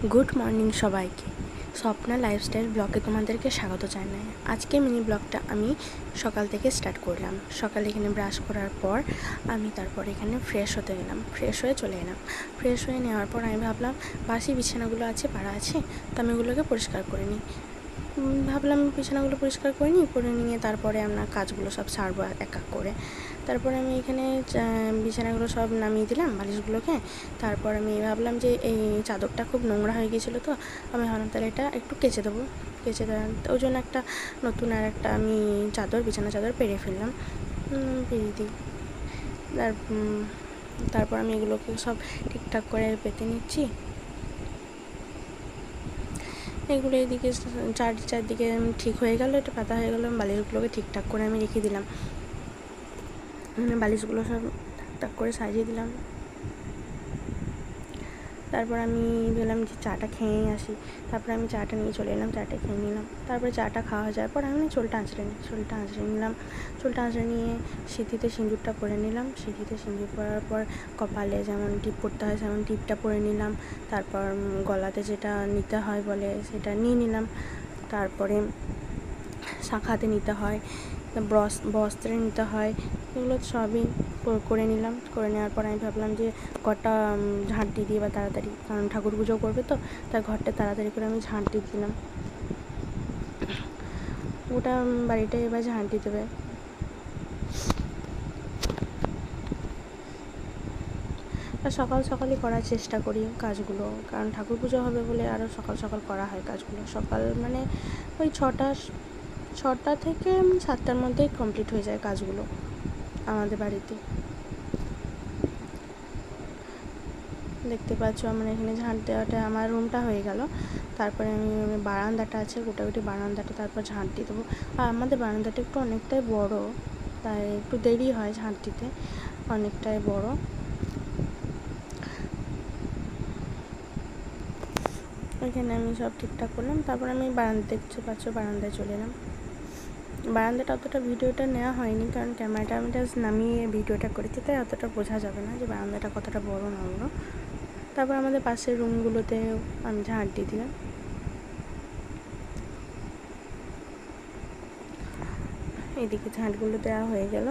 Good morning সবাইকে। Swapna lifestyle ব্লগে তোমাদেরকে স্বাগত জানাই। আজকে মিনি ব্লগটা আমি সকাল থেকে স্টার্ট করলাম। সকালে এখানে ব্রাশ করার পর আমি তারপর এখানে ফ্রেশ হতে গেলাম, ফ্রেশ হয়ে চলে এলাম। ফ্রেশ হয়ে নেওয়ার পর আমি ভাবলাম বাসি বিছানাগুলো আছে, পাড়া আছে, তো আমি এগুলোকে পরিষ্কার করে নিই। ভাবলাম বিছানাগুলো পরিষ্কার করে নিই, করে নিয়ে তারপরে আমরা কাজগুলো সব সারবো এক এক করে। তারপরে আমি এখানে বিছানাগুলো সব নামিয়ে দিলাম, বালিশগুলোকে। তারপর আমি ভাবলাম যে এই চাদরটা খুব নোংরা হয়ে গিয়েছিলো, তো আমি ভাবলাম তাহলে এটা একটু কেচে দেবো। কেচে দেওয়ার ওই জন্য একটা নতুন আর একটা আমি বিছানা চাদর পেরে ফেললাম, পেরে দিই। তারপর আমি এগুলোকে সব ঠিকঠাক করে পেতে নিচ্ছি। এগুলো এদিকে চারদিকে ঠিক হয়ে গেল, এটা পাতা হয়ে গেলো। বালিশগুলোকে ঠিকঠাক করে আমি রেখে দিলাম, বালিশগুলো সব ঠিকঠাক করে সাজিয়ে দিলাম। তারপর আমি বললাম যে চাটা খেয়েই আসি। তারপরে আমি চাটা নিয়ে চলে এলাম, চাটা খেয়ে নিলাম। তারপরে চাটা খাওয়া যাওয়ার পর আমি চুলটা আঁচড়ে নিলাম। চুলটা আঁচড়ে নিয়ে সিঁথিতে সিঁদুরটা পরে নিলাম। সিঁথিতে সিঁদুর পরার পর কপালে যেমন টিপ পরতে হয় সেমন টিপটা পরে নিলাম। তারপর গলাতে যেটা নিতে হয় বলে সেটা নিয়ে নিলাম। তারপরে শাখাতে নিতে হয়, বস্ত্রে নিতে হয়, এগুলো সবই করে নিলাম। করে নেওয়ার পর আমি ভাবলাম যে ঘরটা ঝাঁট দিয়ে দিই এবার তাড়াতাড়ি, কারণ ঠাকুর পুজো করবে, তো তার ঘরটা তাড়াতাড়ি করে আমি ঝাঁট দিয়ে দিলাম। ওটা বাড়িটা এবার ঝাঁট দিয়ে দেবে। আর সকালই করার চেষ্টা করি কাজগুলো, কারণ ঠাকুর পুজো হবে বলে আরও সকাল করা হয় কাজগুলো। সকাল মানে ওই 6টা থেকে 7টার মধ্যেই কমপ্লিট হয়ে যায় কাজগুলো আমাদের বাড়িতে। দেখতে পাচ্ছ আমার এখানে ঝাঁট দেওয়াটা আমার রুমটা হয়ে গেল। তারপরে আমি বারান্দাটা আছে, গোটাগুটি বারান্দাটা তারপর ঝাঁট দিয়ে দেবো। আর আমাদের বারান্দাটা একটু অনেকটাই বড়, তাই একটু দেরি হয় ঝাঁট দিতে, অনেকটাই বড়। এখানে আমি সব ঠিকঠাক করলাম। তারপর আমি দেখতে পাচ্ছ বারান্দায় চলে এলাম। বারান্দাটা অতটা ভিডিওটা নেওয়া হয়নি, কারণ ক্যামেরাটা আমি জাস্ট নামিয়ে ভিডিওটা করেছি, তাই অতটা বোঝা যাবে না যে বারান্দাটা কতটা বড় না বড়। তারপর আমাদের পাশের রুমগুলোতে আমি ঝাঁট দিয়ে দিলাম। এদিকে ঝাঁটগুলো দেওয়া হয়ে গেল।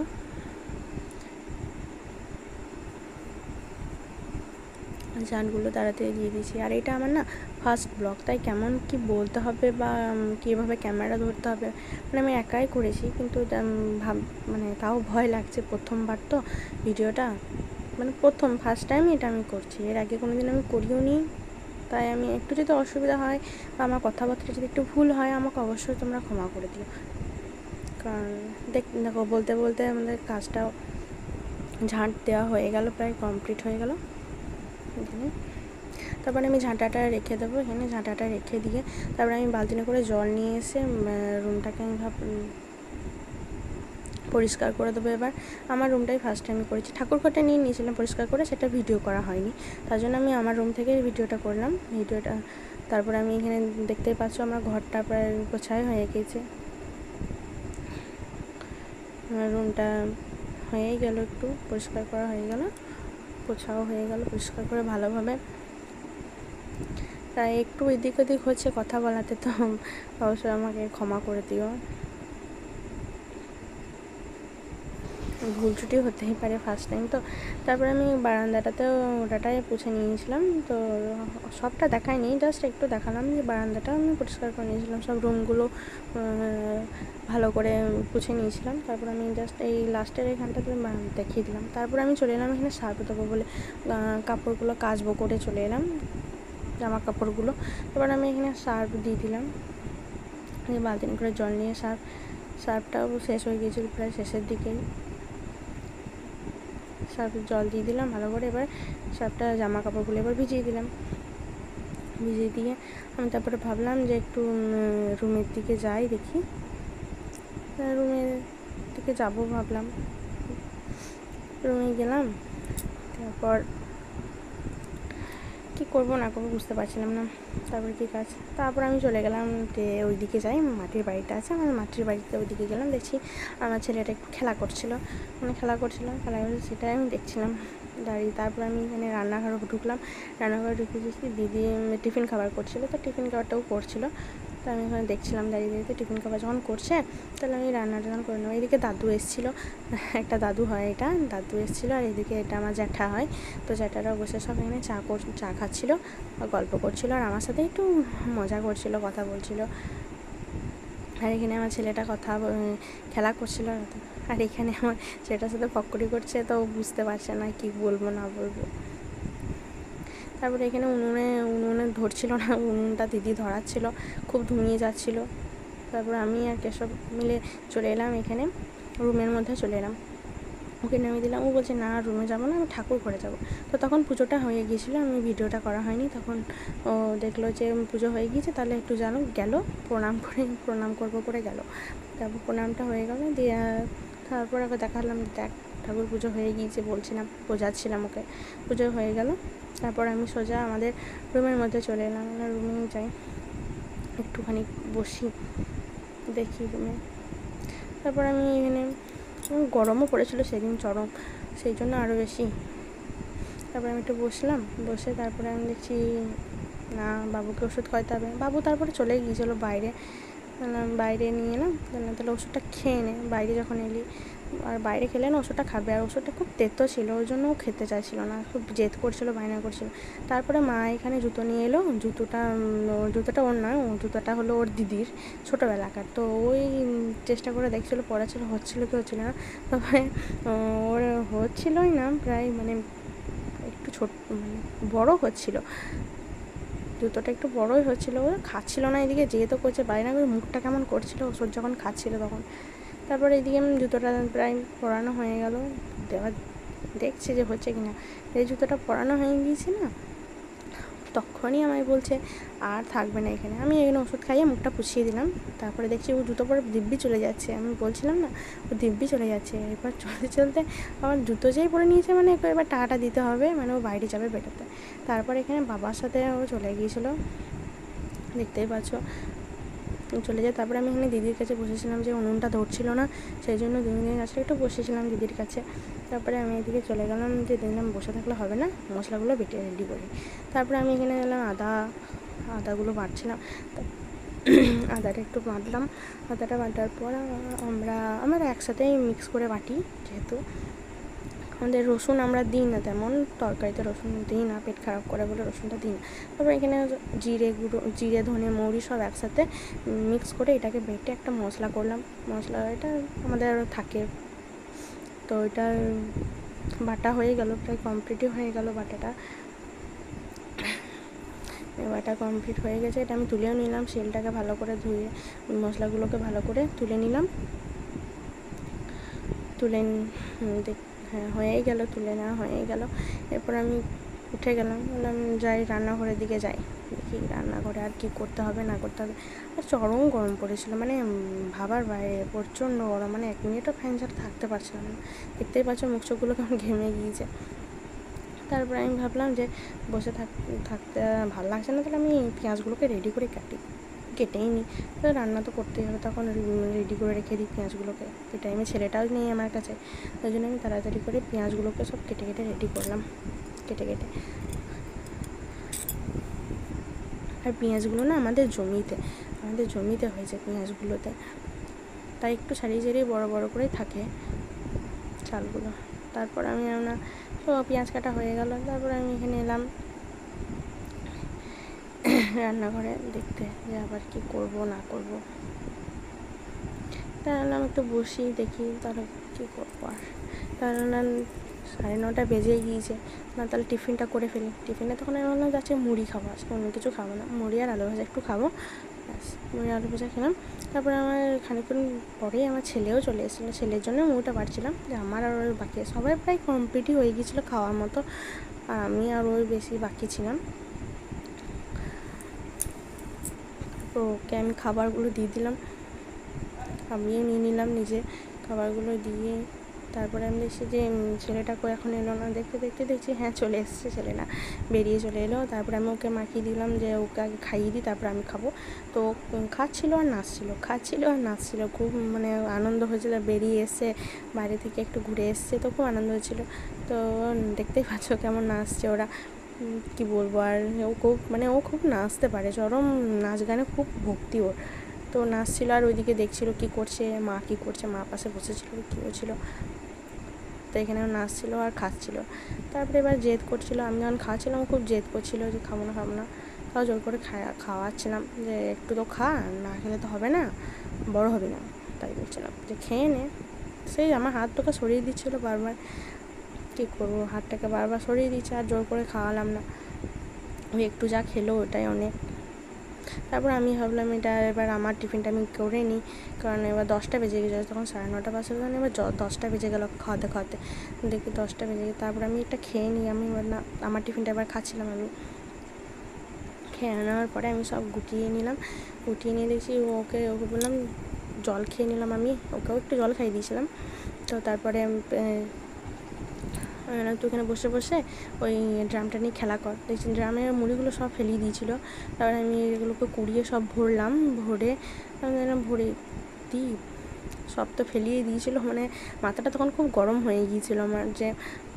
ঝাঁটগুলো তাড়াতাড়ি দিয়ে দিয়েছি। আর এটা আমার না ফার্স্ট ব্লগ, তাই কেমন কি বলতে হবে বা কীভাবে ক্যামেরা ধরতে হবে মানে আমি একাই করেছি, কিন্তু মানে তাও ভয় লাগছে, প্রথমবার তো ভিডিওটা, মানে ফার্স্ট টাইম এটা আমি করছি। এর আগে কোনো দিন আমি করিও নি, তাই আমি একটু যদি অসুবিধা হয় বা আমার কথাবার্তা যদি একটু ভুল হয় আমাকে অবশ্যই তোমরা ক্ষমা করে দিও। কারণ দেখো বলতে বলতে আমাদের কাজটা ঝাঁট দেওয়া হয়ে গেল, প্রায় কমপ্লিট হয়ে গেল এখানে। তারপরে আমি ঝাঁটাটা রেখে দেবো এখানে। ঝাঁটাটা রেখে দিয়ে তারপরে আমি বালতিনে করে জল নিয়ে এসে রুমটাকে আমি পরিষ্কার করে দেবো। এবার আমার রুমটাই ফার্স্ট টাইম করেছি, ঠাকুর ঘরটা নিয়ে নিয়েছিলাম পরিষ্কার করে, সেটা ভিডিও করা হয়নি, তার জন্য আমি আমার রুম থেকে ভিডিওটা করলাম। তারপরে আমি এখানে দেখতেই পাচ্ছ আমার ঘরটা প্রায় গোছায় হয়ে গেছে। আমার রুমটা হয়েই গেল, একটু পরিষ্কার করা হয়ে গেল, পোছাও হয়ে গেল পরিষ্কার করে ভালোভাবে। তাই একটু এদিক ওদিক হচ্ছে কথা বলাতে, তো অবশ্যই আমাকে ক্ষমা করে দিও, ভুল ত্রুটি হতেই পারে, ফার্স্ট টাইম তো। তারপরে আমি বারান্দাটাতেও ওটাটাই পুছে নিয়েছিলাম, তো সবটা দেখাইনি, জাস্ট একটু দেখালাম যে বারান্দাটা আমি পরিষ্কার করে নিয়েছিলাম, সব রুমগুলো ভালো করে পুছে নিয়েছিলাম। তারপর আমি জাস্ট এই লাস্টের এখানটাতে দেখিয়ে দিলাম। তারপর আমি চলে এলাম এখানে সার্ফ দেবো বলে, কাপড়গুলো কাচবো করে চলে এলাম, জামা কাপড়গুলো। এবার আমি এখানে সার্ফ দিয়ে দিলাম, বালতি করে জল নিয়ে সার্ফটাও শেষ হয়ে গিয়েছিল প্রায় শেষের দিকেই। সার্ফে জল দিয়ে দিলাম ভালো করে। এবার সার্ফটা জামা কাপড়গুলো এবার ভিজিয়ে দিলাম। ভিজিয়ে দিয়ে আমি তারপরে ভাবলাম যে একটু রুমের দিকে যাই, দেখি রুমের দিকে যাবো ভাবলাম। রুমে গেলাম, তারপর কী করবো না করবো বুঝতে পারছিলাম না। তারপর কী কাজ, তারপর আমি চলে গেলাম যে ওই দিকে যাই, মাটির বাড়িটা আছে আমার, মাটির বাড়িতে ওই দিকে গেলাম। দেখছি আমার ছেলেটা একটু খেলা করছিল, সেটাই আমি দেখছিলাম। দাঁড়িয়ে তারপর আমি এখানে রান্নাঘরে ঢুকলাম। রান্নাঘরে ঢুকে দেখি দিদি টিফিন খাবার করছিলো, তো টিফিন খাবারটাও করছিলো। তো আমি ওখানে দেখছিলাম দাঁড়িয়ে দাঁড়িয়ে টিফিন খাবার যখন করছে, তাহলে আমি রান্নাটা যখন করে নেবো। এদিকে দাদু এসেছিলো, একটা দাদু হয়, এটা দাদু এসেছিলো। আর এদিকে এটা আমার জ্যাঠা হয়। তো জ্যাঠারাও বসে সব এখানে চা খাচ্ছিলো, গল্প করছিলো, আর আমার সাথে একটু মজা করছিলো, কথা বলছিলো। আর এখানে আমার ছেলেটা খেলা করছিলো। আর এখানে আমার ছেলেটার সাথে ফক্করি করছে, তো বুঝতে পারছে না কি বলবো না বলবো। তারপরে এখানে উনুনে ধরছিল না, উনুনটা দিদি ধরাচ্ছিল, খুব ধুমিয়ে যাচ্ছিলো। তারপর আমি আর কেশব মিলে চলে এলাম এখানে, রুমের মধ্যে চলে এলাম। ওকে নামিয়ে দিলাম। ও বলছে না রুমে যাবো না, আমি ঠাকুর ঘরে যাবো। তো তখন পুজোটা হয়ে গিয়েছিলো, আমি ভিডিওটা করা হয়নি। তখন ও দেখলো যে পুজো হয়ে গিয়েছে, তাহলে একটু গেল প্রণাম করবো করে গেল। তারপর প্রণামটা হয়ে গেল, দিয়ে তারপর ওকে দেখালাম, দেখ ঠাকুর পুজো হয়ে গিয়েছে, বোঝাচ্ছিলাম ওকে। পুজো হয়ে গেল, তারপর আমি সোজা আমাদের রুমের মধ্যে চলে এলাম। রুমে যাই, একটুখানি বসি, দেখি রুমে। তারপর আমি এখানে গরমও পড়েছিল সেদিন চরম, সেই জন্য আরও বেশি। তারপরে আমি একটু বসলাম, বসে তারপরে আমি দেখছি না বাবুকে ওষুধ খাওয়াতে হবে। বাবু তারপরে চলে গিয়েছিলো বাইরে নিয়ে এলাম, তাহলে ওষুধটা খেয়ে নে, বাইরে যখন এলি। আর বাইরে খেলে না ওষুধটা খাবে, আর ওষুধটা খুব তেতো ছিল, ওই জন্য ও খেতে চাইছিলো না, খুব জেদ করছিলো, বায়না করছিলো। তারপরে মা এখানে জুতো নিয়ে এলো। জুতোটা ওর নয়, জুতোটা হলো ওর দিদির, ছোটোবেলাকার। তো ওই চেষ্টা করে দেখছিলো পড়াছিল, হচ্ছিলো কি হচ্ছিলো না। তবে ওর হচ্ছিলোই না, প্রায় মানে একটু বড়ো হচ্ছিলো, জুতোটা একটু বড়োই হচ্ছিলো। ও খাচ্ছিলো না, এদিকে যেহেতু করছে বায়না করে, মুখটা কেমন করছিলো ওষুধ যখন খাচ্ছিলো তখন। তারপরে এদিকে জুতোটা প্রায় পরানো হয়ে গেল, এবার দেখছি যে হচ্ছে কি না। এই জুতোটা পরানো হয়ে গিয়েছে না, তখনই আমায় বলছে আর থাকবে না এখানে। আমি এখানে ওষুধ খাইয়ে মুখটা পুছিয়ে দিলাম। তারপরে দেখছি ও জুতো পরে দিব্যি চলে যাচ্ছে, আমি বলছিলাম না ও দিব্যি চলে যাচ্ছে। এবার চলতে চলতে আমার জুতো যেই পরে নিয়েছে, মানে এবার টাটা দিতে হবে, মানে ও বাইরে যাবে বেরোতে। তারপর এখানে বাবার সাথে ও চলে গিয়েছিলো, দেখতেই পাচ্ছ, চলে যায়। তারপরে আমি এখানে দিদির কাছে বসেছিলাম, যে উনুনটা ধরছিল না, সেই জন্য দিদির কাছে একটু বসেছিলাম দিদির কাছে। তারপরে আমি এদিকে চলে গেলাম, যে দিলাম বসে থাকলে হবে না, মশলাগুলো বেটে রেডি করি। তারপরে আমি এখানে গেলাম আদাগুলো বাটছিলাম। আদাটা একটু বাটলাম, আদাটা বাটার পর আমরা একসাথেই মিক্স করে বাটি, যেহেতু আমাদের রসুন আমরা দিই না তেমন, তরকারিতে রসুন দিই না, পেট খারাপ করে বলে রসুনটা দিই না। তারপর এখানে জিরে ধনে মৌরি সব একসাথে মিক্স করে এটাকে বেটে একটা মশলা করলাম। মশলা এটা আমাদের থাকে, তো এটা বাটা হয়ে গেল, প্রায় কমপ্লিটই হয়ে গেল বাটা কমপ্লিট হয়ে গেছে। এটা আমি তুলেও নিলাম, শিলটাকে ভালো করে ধুয়ে মশলাগুলোকে ভালো করে তুলে নিলাম। হ্যাঁ হয়েই গেল, তুলে নেওয়া হয়ে গেল। এরপর আমি উঠে গেলাম, বললাম যাই রান্নাঘরের দিকে যাই, দেখি রান্নাঘরে আর কি করতে হবে না করতে হবে। আর চরম গরম পড়েছিল, মানে ভাবার বাইরে, প্রচণ্ড গরম, মানে 1 মিনিটও ফ্যান ছাড়া থাকতে পারছিলাম না। দেখতেই পাচ্ছ মুখ চোখগুলো কেমন ঘেমে গিয়েছে। তারপরে আমি ভাবলাম যে বসে থাকতে ভালো লাগছে না, তাহলে আমি পেঁয়াজগুলোকে রেডি করে কেটেই নিই। তো রান্না তো করতেই হবে, তখন রেডি করে রেখে দিই পেঁয়াজগুলোকে। এই টাইমে ছেলেটাও নেই আমার কাছে, তাই জন্য আমি তাড়াতাড়ি করে পেঁয়াজগুলোকে সব কেটে রেডি করলাম, কেটে আর পেঁয়াজগুলো না আমাদের জমিতে হয়েছে পেঁয়াজগুলোতে, তাই একটু সারিয়ে বড় বড় করেই থাকে চালগুলো। তারপর আমি পেঁয়াজ কাটা হয়ে গেল। তারপর আমি এখানে এলাম রান্নাঘরে দেখতে, যে আবার কি করব না করব। তাহলে আমি একটু বসি, দেখি তাহলে কী করবো। আর তাহলে 9:30 বেজে গিয়েছে না, তাহলে টিফিনটা করে ফেলি। টিফিনে তখন আমি ভাবলাম যাচ্ছে মুড়ি খাবো, আজকে অন্য কিছু খাবো না, মুড়ি আর আলু ভাজা একটু খাবো, ব্যাস। মুড়ি আলু ভাজা খেলাম। তারপরে আমার খানিকক্ষণ পরেই আমার ছেলেও চলে এসেছিলো, ছেলের জন্য মুড়িটা বাড়ছিলাম, যে আমার আর ওই বাকি সবাই প্রায় কমপ্লিটই হয়ে গিয়েছিলো খাওয়ার মতো, আর আমি আর ওই বেশি বাকি ছিলাম। তো ওকে আমি খাবারগুলো দিয়ে দিলাম, আমিও নিয়ে নিলাম নিজে খাবারগুলো দিয়ে। তারপরে আমি দেখছি যে ছেলেটা এখন এলো না, দেখছি হ্যাঁ চলে এসছে ছেলেটা, বেরিয়ে চলে এলো। তারপরে আমি ওকে মাখিয়ে দিলাম, যে ওকে আগে খাইয়ে দিই তারপরে আমি খাবো। তো খাচ্ছিল আর নাচছিল, খুব মানে আনন্দ হয়েছিল, বেরিয়ে এসছে বাইরে থেকে একটু ঘুরে এসছে, তো খুব আনন্দ হয়েছিল। তো দেখতেই পাচ্ছ কেমন নাচছে ওরা, কি বলবো। আর ও খুব নাচতে পারে, চরম নাচ গানে খুব ভক্তি ওর। তো নাচছিল আর ওইদিকে দেখছিল কি করছে মা পাশে বসেছিল, কী হচ্ছিলো। তো এখানে নাচছিল আর খাচ্ছিল। তারপরে এবার জেদ করছিল, আমি যখন খাওয়াচ্ছিলাম খুব জেদ করছিল যে খাবো না। তাও জোর করে খাওয়াচ্ছিলাম যে একটু তো খা, না খেলে তো হবে না, বড় হবি না। তাই বলছিলাম যে খেয়ে নে। সেই আমার হাতটাকে সরিয়ে দিচ্ছিলো বারবার, কী করবো, হাতটাকে বারবার সরিয়ে দিচ্ছে আর জোর করে খাওয়ালাম না। ওই একটু যা খেলো ওটাই অনেক। তারপর আমি ভাবলাম এটা এবার আমার টিফিনটা আমি করে নিই, কারণ এবার 10টা বেজে গেছে, তখন 9:30 বাজে, কারণ এবার 10টা বেজে গেলো খাওয়াতে দেখি 10টা বেজে গেছে। তারপর আমি একটা খেয়ে নিই, আমি এবার না আমার টিফিনটা এবার খাচ্ছিলাম। আমি খেয়ে নেওয়ার পরে আমি সব গুটিয়ে নিয়ে দেখছি ওকে বললাম জল খেয়ে নিলাম, আমি ওকেও একটু জল খাইয়ে দিয়েছিলাম। তো তারপরে তো ওখানে বসে ওই ড্রামটা নিয়ে খেলা কর, দেখছি ড্রামের মুড়িগুলো সব ফেলিয়ে দিয়েছিলো। তারপরে আমি এগুলোকে কুড়িয়ে সব ভরে দিই, সব তো ফেলিয়ে দিয়েছিলো। মানে মাথাটা তখন খুব গরম হয়ে গিয়েছিলো আমার, যে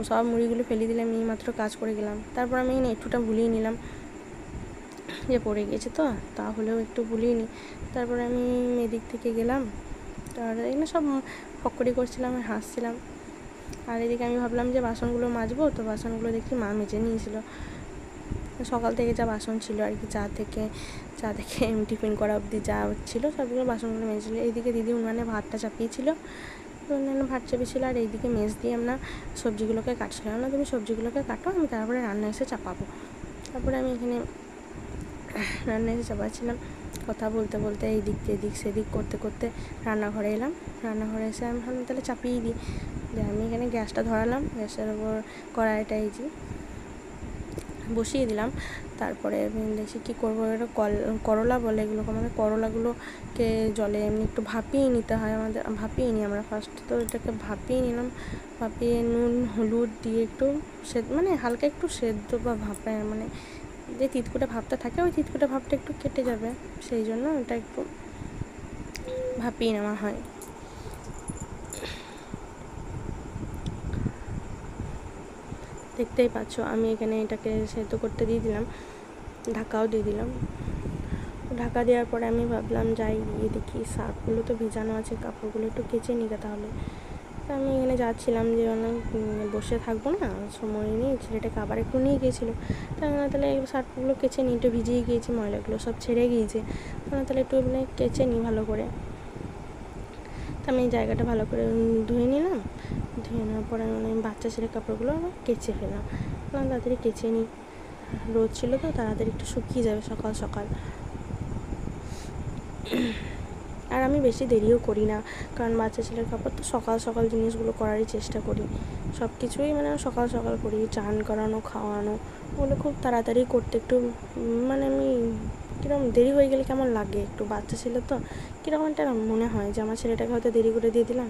সব মুড়িগুলো ফেলিয়ে দিলে আমি মাত্র কাজ করে গেলাম। তারপর আমি একটুটা ভুলিয়ে নিলাম যে পড়ে গিয়েছে, তো তাহলেও একটু ভুলিয়ে নিই। তারপরে আমি এদিক থেকে গেলাম, তারপরে এখানে সব ফক্করি করছিলাম, হাসছিলাম। আর এদিকে আমি ভাবলাম যে বাসনগুলো মাজবো, তো বাসনগুলো দেখি মা মেজে নিয়েছিল। সকাল থেকে যা বাসন ছিল আর কি, চা থেকে টিফিন করা অবধি যা ছিল সবগুলো বাসনগুলো মেজেছিল। এইদিকে দিদি উনানে ভাতটা চাপিয়েছিল, ভাত চাপিয়েছিল, আর এইদিকে মেজ দিয়ে আমরা সবজিগুলোকে কাটছিলাম। না তুমি সবজিগুলোকে কাটো, আমি তারপরে রান্না এসে চাপাবো। তারপরে আমি এখানে রান্না এসে চাপাচ্ছিলাম, কথা বলতে এদিক সেদিক করতে রান্নাঘরে এলাম। রান্নাঘরে এসে আমি ভাবলাম তাহলে চাপিয়ে দিই, যে আমি এখানে গ্যাসটা ধরালাম, গ্যাসের ওপর কড়াইটা বসিয়ে দিলাম। তারপরে দেখছি কী করবো, এটা করলা বলে এগুলোকে, আমাদের করলাগুলোকে জলে এমনি একটু ভাপিয়ে নিতে হয়, আমাদের ভাপিয়ে নিই আমরা ফার্স্ট। তো এটাকে ভাপিয়ে নিলাম, ভাপিয়ে নুন হলুদ দিয়ে একটু মানে হালকা একটু সেদ্ধ বা ভাপায়, মানে যে তিতকুটে ভাবটা থাকে ওই তিতকুটে ভাবটা একটু কেটে যাবে, সেই জন্য এটা একটু ভাপিয়ে নেওয়া হয়। দেখতেই পাচ্ছ আমি এখানে এটাকে সেদ্ধ করতে দিয়ে দিলাম, ঢাকাও দিয়ে দিলাম। ঢাকা দেওয়ার পরে আমি ভাবলাম যাই গিয়ে দেখি শাকগুলো তো ভিজানো আছে, কাপড়গুলো একটু কেচে নিতে তাহলে। তো আমি এখানে যাচ্ছিলাম যে অনেক বসে থাকবো না, সময় নেই, ছেলেটাকে আবার একটু নিয়ে গিয়েছিলো। তাহলে শার্টগুলো কেচে নিই, একটু ভিজিয়ে গিয়েছি, ময়লাগুলো সব ছেড়ে গিয়েছে, তাহলে একটু মানে কেচে নিই ভালো করে। তো আমি এই জায়গাটা ভালো করে ধুয়ে নিলাম, ধুয়ে নেওয়ার পরে আমি বাচ্চা ছেলের কাপড়গুলো আবার কেচে ফেললাম, তাড়াতাড়ি কেচে নিই, রোদ ছিল তো তাড়াতাড়ি একটু শুকিয়ে যাবে সকাল। আর আমি বেশি দেরিও করি না, কারণ বাচ্চা ছেলের কাপড় তো সকাল জিনিসগুলো করারই চেষ্টা করি, সব কিছুই মানে সকাল করি। চান করানো, খাওয়ানো, ওগুলো খুব তাড়াতাড়ি করতে একটু মানে আমি কীরকম দেরি হয়ে গেলে কেমন লাগে, একটু বাচ্চা ছেলে তো কীরকম একটা মনে হয় যে আমার ছেলেটাকে হয়তো দেরি করে দিয়ে দিলাম,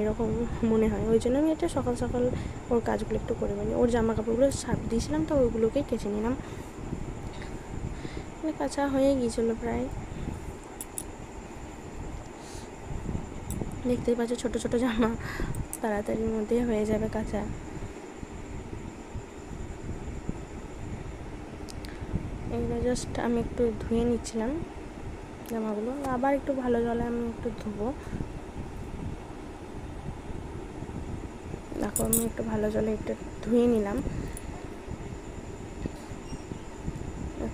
এরকম মনে হয়। ওই জন্য আমি এটা সকাল ওর কাজগুলো একটু করে নিই। ওর জামা কাপড়গুলো সার্ফ দিয়েছিলাম, তো ওইগুলোকেই কেচে নিলাম, কাঁচা হয়ে গিয়েছিলো প্রায়। দেখতেই পাচ্ছ ছোটো জামা, তাড়াতাড়ির মধ্যে হয়ে যাবে কাঁচা। এগুলো জাস্ট আমি একটু ধুয়ে নিচ্ছিলাম জামাগুলো, আবার একটু ভালো জলে আমি একটু ধুবো। দেখো আমি একটু ভালো জলে একটু ধুয়ে নিলাম,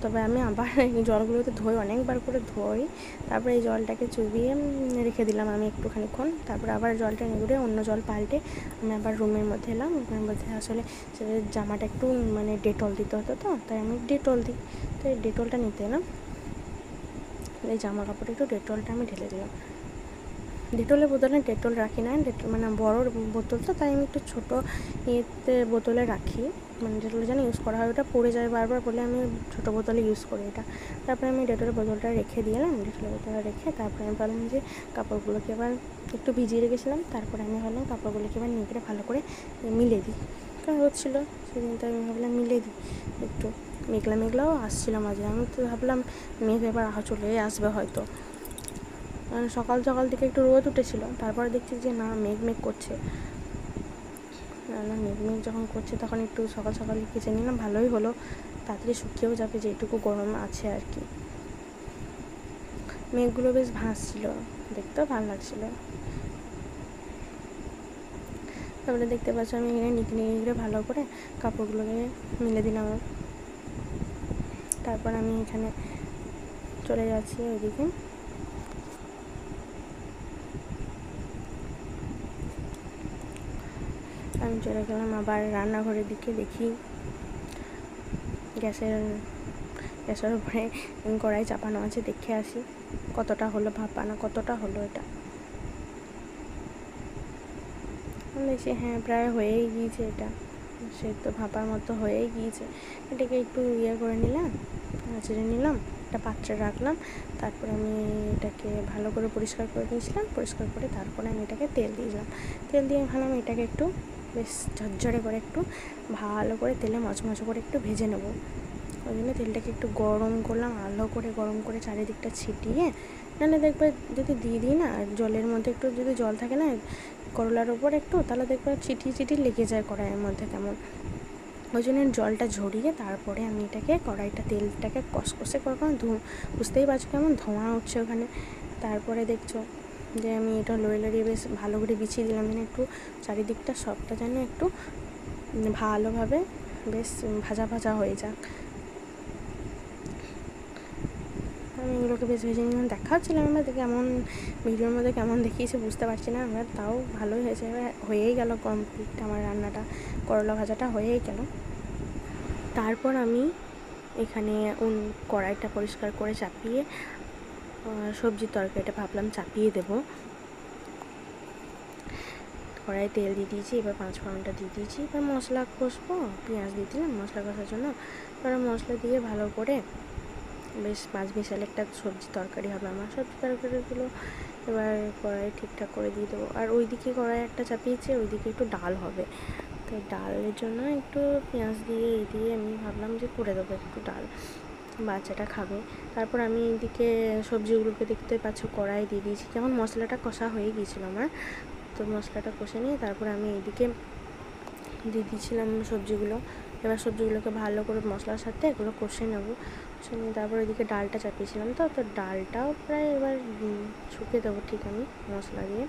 তবে আমি আবার এই জলগুলোতে অনেকবার করে ধোই। তারপরে এই জলটাকে চুবিয়ে রেখে দিলাম আমি একটুখানিক্ষণ, তারপরে আবার জলটা নিগুড়ে অন্য জল পাল্টে আমি আবার রুমের মধ্যে এলাম। রুমের মধ্যে আসলে জামাটা একটু মানে ডেটল দিতে হতো, তো তাই আমি ডেটল দিই, তো এই ডেটলটা নিতে এলাম। এই জামা কাপড়ে একটু ডেটলটা আমি ঢেলে দিলাম। ডেটলের বোতলে ডেটল রাখি না, ডেটল মানে বড় বোতল তো, তাই আমি একটু ছোটো বোতলে রাখি, মানে ডেটল যেন ইউজ করা হয়, ওটা পড়ে যায় বারবার বলে আমি ছোটো বোতলে ইউজ করি এটা। তারপরে আমি ডেটলের বোতলটা রেখে দিলাম, ডেটলের বোতলটা রেখে তারপরে আমি ভাবলাম যে কাপড়গুলোকে আবার একটু ভিজিয়ে রেখেছিলাম, তারপরে আমি ভাবলাম কাপড়গুলোকে এবার নিয়ে ভালো করে মিলে দিই, কারণ হচ্ছিলো সেদিন, তো আমি ভাবলাম মিলে দিই একটু। মেঘলাও আসছিলো মাঝে, আমি তো ভাবলাম মেঘ এবার চলে আসবে হয়তো, সকাল থেকে একটু রোদ উঠেছিল, তারপরে দেখছি যে না মেঘ করছে। মেঘ যখন করছে তখন একটু সকাল সকাল কেচে নিলাম, ভালোই হলো, তাড়াতাড়ি শুকিয়েও যাবে যেটুকু গরম আছে আর কি। মেঘগুলো বেশ ভাসছিল, দেখতেও ভালো লাগছিলো। তারপরে দেখতে পাচ্ছ আমি এখানে নিকড়ে ভালো করে কাপড়গুলোকে মিলে দিলাম। তারপর আমি এখানে চলে যাচ্ছি ওইদিকে। আমি চলে গেলাম আবার রান্নাঘরের দিকে, দেখি গ্যাসের উপরে কড়াই চাপানো আছে, দেখে আসি কতটা হলো ভাপানো, কতটা হলো এটা। দেখছি হ্যাঁ প্রায় হয়েই গিয়েছে, এটা সে তো ভাপার মতো হয়েই গিয়েছে। এটাকে একটু করে নিলাম, ছেড়ে নিলাম, একটা পাত্রে রাখলাম। তারপরে আমি এটাকে ভালো করে পরিষ্কার করে নিয়েছিলাম, পরিষ্কার করে তারপরে আমি এটাকে তেল দিয়েছিলাম। তেল দিয়ে ভাবলাম এটাকে একটু বেশ ঝরঝরে করে একটু ভালো করে তেলে মচমচে করে একটু ভেজে নেবো। ওই জন্য তেলটাকে একটু গরম করলাম, ভালো করে গরম করে চারিদিকটা ছিটিয়ে, নাহলে দেখবে যদি দিয়ে দিই না জলের মধ্যে একটু যদি জল থাকে না করলার ওপর একটু, তাহলে দেখবে চিটি লেগে যায় কড়াইয়ের মধ্যে কেমন। ওই জন্য জলটা ঝরিয়ে তারপরে আমি এটাকে তেলটাকে কষকষে করে বুঝতেই পারছো কেমন ধোঁয়া উঠছে ওখানে। তারপরে দেখছো যে আমি এটা লড়িয়ে বেশ ভালো করে বিছিয়ে দিলাম, যেন একটু চারিদিকটা সবটা যেন একটু ভালোভাবে বেশ ভাজা হয়ে যাক। আমি এগুলোকে বেশ ভেজে নিলাম, দেখাচ্ছিলাম আমরা কেমন ভিডিওর মধ্যে কেমন দেখিয়েছে বুঝতে পারছি না আমরা, তাও ভালোই হয়েছে। হয়েই গেল কমপ্লিট আমার রান্নাটা, করলা ভাজাটা হয়েই গেল। তারপর আমি এখানে কড়াইটা পরিষ্কার করে চাপিয়ে সবজির তরকারিটা ভাবলাম চাপিয়ে দেবো। কড়াই তেল দিয়ে দিয়েছি, এবার 5 ফোড়নটা দিয়ে দিয়েছি, এবার মশলা কষবো, পেঁয়াজ দিয়ে দিলাম মশলা কষার জন্য। এবার মশলা দিয়ে ভালো করে বেশ 5 মিশালে একটা সবজি তরকারি হবে আমার। সবজি তরকারিগুলো এবার কড়াই ঠিকঠাক করে দিয়ে দেবো। আর ওইদিকে কড়াই একটা চাপিয়েছি, ওইদিকে একটু ডাল হবে, তো ডালের জন্য একটু পেঁয়াজ দিয়ে আমি ভাবলাম যে করে দেবো একটু ডাল, বাচ্চাটা খাবে। তারপর আমি এইদিকে সবজিগুলোকে দেখতে পাচ্ছ কড়াই দিয়ে দিয়েছি, যখন মশলাটা কষা হয়ে গিয়েছিলো আমার, তো মশলাটা কষে নিয়ে তারপর আমি এইদিকে দিয়ে দিয়েছিলাম সবজিগুলো। এবার সবজিগুলোকে ভালো করে মশলার সাথে এগুলো কষে নেবো, কষে নিয়ে তারপর এদিকে ডালটা চাপিয়েছিলাম, তো ডালটাও প্রায় এবার শুকিয়ে দেবো ঠিক আমি মশলা দিয়ে।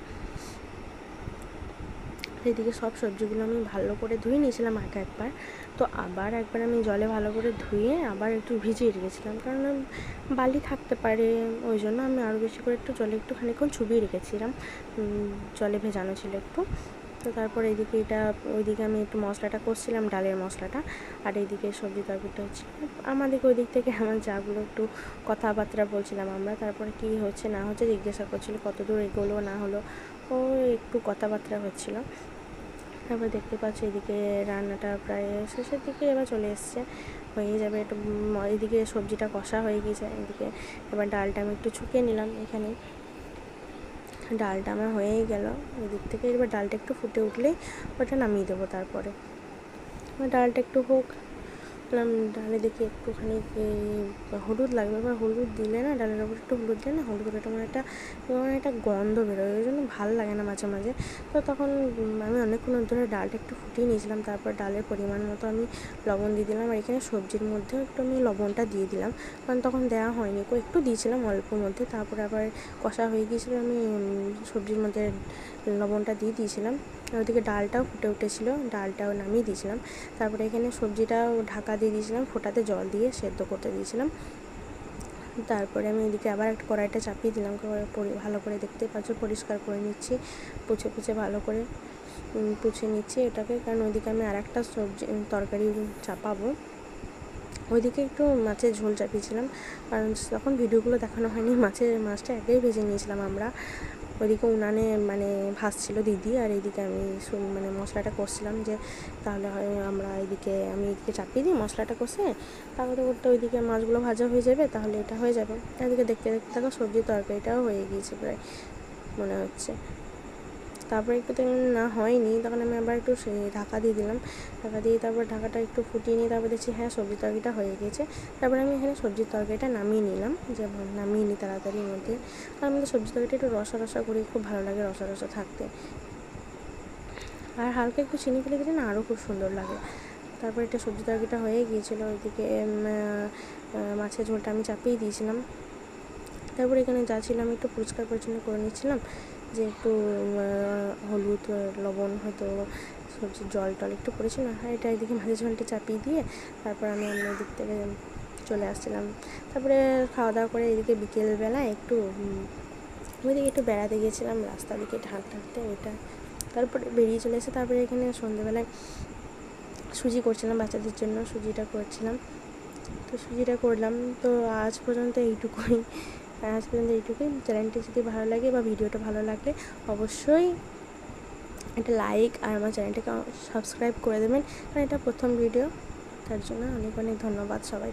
এদিকে সব সবজিগুলো আমি ভালো করে ধুয়ে নিয়েছিলাম আগে একবার, তো আবার একবার আমি জলে ভালো করে ধুয়ে আবার একটু ভিজিয়ে রেখেছিলাম, কারণ বালি থাকতে পারে, ওই জন্য আমি আরও বেশি করে একটু জলে একটু খানিকক্ষণ চুবিয়ে রেখেছিলাম, জলে ভেজানো ছিল একটু। তো তারপর এইদিকে ওইদিকে আমি একটু মশলাটা করছিলাম, ডালের মশলাটা, আর এইদিকে সবজি তরকারিটা হচ্ছে। আমাদেরকে ওই দিক থেকে আমার যাগুলো একটু কথাবার্তা বলছিলাম আমরা, তারপরে কী হচ্ছে না হচ্ছে জিজ্ঞাসা করছিলো, কত দূর এগোলো না হলো, ও একটু কথাবার্তা হচ্ছিলো। তারপর দেখতে পাচ্ছি এদিকে রান্নাটা প্রায় শেষের দিকে এবার চলে এসছে, হয়ে যাবে একটু। এদিকে সবজিটা কষা হয়ে গিয়েছে, এদিকে এবার ডালটা আমি একটু ছুঁকে নিলাম, এখানে ডালটা আমার হয়েই গেল এদিক থেকে। এবার ডালটা একটু ফুটে উঠলেই ওটা নামিয়ে দেবো। তারপরে ডালটা একটু হোক, ডালে দেখি একটুখানি হলুদ লাগবে, এবার হলুদ দিলে না ডালের ওপর একটু হলুদ দিলে না হলুদ একটা গন্ধ বেরোয়, ওই জন্য ভালো লাগে না মাঝে মাঝে। তো তখন আমি অনেকক্ষণ ধরে ডালটা একটু ফুটিয়ে নিয়েছিলাম, তারপর ডালের পরিমাণ মতো আমি লবণ দিয়ে দিলাম, আর এখানে সবজির মধ্যেও একটু আমি লবণটা দিয়ে দিলাম, কারণ তখন দেওয়া হয়নি, একটু দিয়েছিলাম অল্পর মধ্যে। তারপরে আবার কষা হয়ে গিয়েছিলো, আমি সবজির মধ্যে লবণটা দিয়ে দিয়েছিলাম। ওইদিকে ডালটাও ফুটে উঠেছিলো, ডালটাও নামিয়ে দিয়েছিলাম। তারপরে এখানে সবজিটাও ঢাকা দিয়ে দিয়েছিলাম, ফোটাতে জল দিয়ে সেদ্ধ করতে দিয়েছিলাম। তারপরে আমি এদিকে আবার একটা কড়াইটা চাপিয়ে দিলাম, ভালো করে দেখতে পাচ্ছ পরিষ্কার করে নিচ্ছি, পুছে ভালো করে পুছে নিচ্ছি এটাকে, কারণ ওইদিকে আমি আর একটা তরকারি চাপাবো। ওইদিকে একটু মাছের ঝোল চাপিয়েছিলাম, কারণ তখন ভিডিওগুলো দেখানো হয়নি, মাছটা আগেই ভেজে নিয়েছিলাম আমরা। ওইদিকে উনানে ভাসছিল দিদি, আর এইদিকে আমি মশলাটা করছিলাম, যে তাহলে হয় আমি এদিকে চাপিয়ে দিই মশলাটা কষে, তারপরে ওইদিকে মাছগুলো ভাজা হয়ে যাবে, তাহলে এটা হয়ে যাবে। এদিকে দেখতে থাকো সবজির তরকারিটাও হয়ে গিয়েছে প্রায় মনে হচ্ছে। তারপরে একটু না হয়নি, তখন আমি আবার একটু ঢাকা দিয়ে দিলাম, ঢাকা দিয়ে তারপর ঢাকাটা একটু ফুটিয়ে নিয়ে তারপর দেখছি হ্যাঁ সবজির তরকারিটা হয়ে গিয়েছে। তারপরে আমি এখানে সবজির তরকারিটা নামিয়ে নিলাম, যে নামিয়ে নিই তাড়াতাড়ির মধ্যে, কারণ আমাদের সবজির তরকারিটা একটু রসা করি, খুব ভালো লাগে রসা থাকতে। আর হালকা একটু চিনি ফেলে দিলে না আরও খুব সুন্দর লাগে। তারপর এটা সবজি তরকারিটা হয়ে গিয়েছিলো, ওইদিকে মাছের ঝোলটা আমি চাপিয়ে দিয়েছিলাম। তারপর এখানে যা ছিল আমি একটু পরিষ্কার পরিচ্ছন্ন করে নিচ্ছিলাম, যে একটু হলুদ লবণ হয়তো সবজির জল টল একটু পড়েছিল। আর এটা এদিকে মাছের ঝোলটা চাপিয়ে দিয়ে তারপর আমি অন্য দিক থেকে চলে আসছিলাম। তারপরে খাওয়া দাওয়া করে এদিকে বিকেলবেলায় একটু ওইদিকে একটু বেড়াতে গিয়েছিলাম, রাস্তা দিকে হাঁটতে হাঁটতে ওইটা। তারপরে বেরিয়ে চলে এসে তারপরে এখানে সন্ধ্যেবেলায় সুজি করছিলাম বাচ্চাদের জন্য, সুজিটা করছিলাম। তো সুজিটা করলাম। তো আজ পর্যন্ত এইটুকুই। চ্যানেলটি যদি ভালো লাগে বা ভিডিওটা ভালো লাগলে অবশ্যই একটা লাইক আর আমার চ্যানেলটাকে সাবস্ক্রাইব করে দেবেন, কারণ এটা প্রথম ভিডিও। তার জন্য অনেক অনেক ধন্যবাদ সবাই।